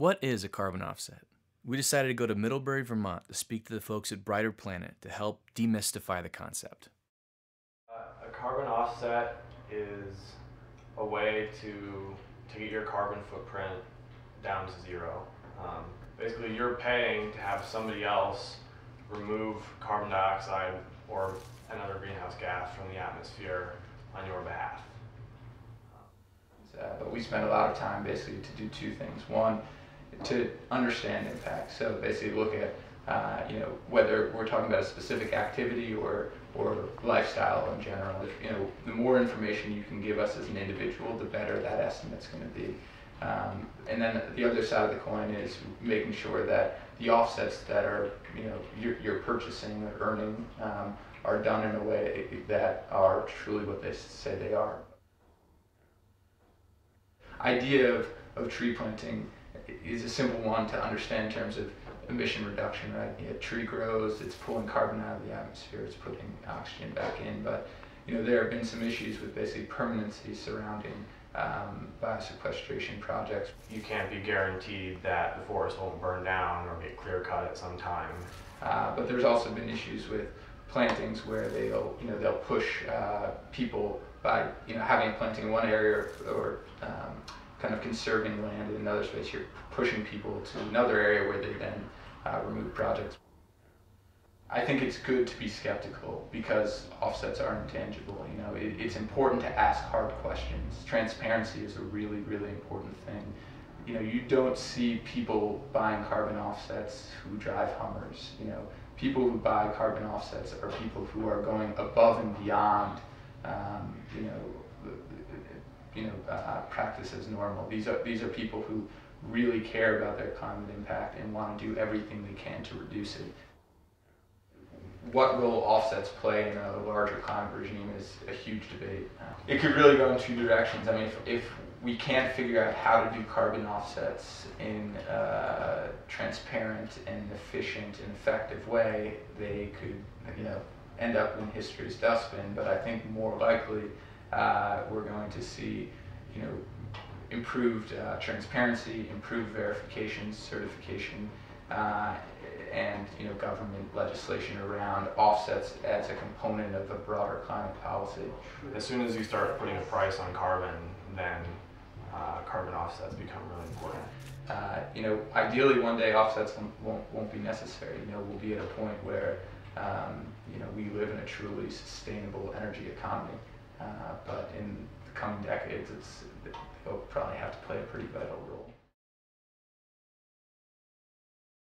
What is a carbon offset? We decided to go to Middlebury, Vermont to speak to the folks at Brighter Planet to help demystify the concept. A carbon offset is a way to get your carbon footprint down to zero. Basically, you're paying to have somebody else remove carbon dioxide or another greenhouse gas from the atmosphere on your behalf. But we spend a lot of time basically to do two things. One, to understand impact. So basically look at whether we're talking about a specific activity or lifestyle in general. The more information you can give us as an individual, the better that estimate's going to be. And then the other side of the coin is making sure that the offsets that are you're purchasing or earning are done in a way that are truly what they say they are. Idea of tree planting is a simple one to understand in terms of emission reduction, right? A tree grows, it's pulling carbon out of the atmosphere, it's putting oxygen back in, but there have been some issues with basically permanency surrounding biosequestration projects. You can't be guaranteed that the forest won't burn down or get clear cut at some time. But there's also been issues with plantings where they'll push people by having a planting in one area or kind of conserving land in another space. You're pushing people to another area where they then remove projects. I think it's good to be skeptical because offsets are intangible. It's important to ask hard questions. Transparency is a really, really important thing. You don't see people buying carbon offsets who drive Hummers. People who buy carbon offsets are people who are going above and beyond practice as normal. These are people who really care about their climate impact and want to do everything they can to reduce it. What role offsets play in a larger climate regime is a huge debate. It could really go in two directions. I mean, if we can't figure out how to do carbon offsets in a transparent and efficient and effective way, they could end up in history's dustbin. But I think more likely we're going to see improved transparency, improved verification, certification, and government legislation around offsets as a component of a broader climate policy. As soon as you start putting a price on carbon, then carbon offsets become really important. Ideally one day offsets won't be necessary. We'll be at a point where we live in a truly sustainable energy economy. But in the coming decades, they'll probably have to play a pretty vital role.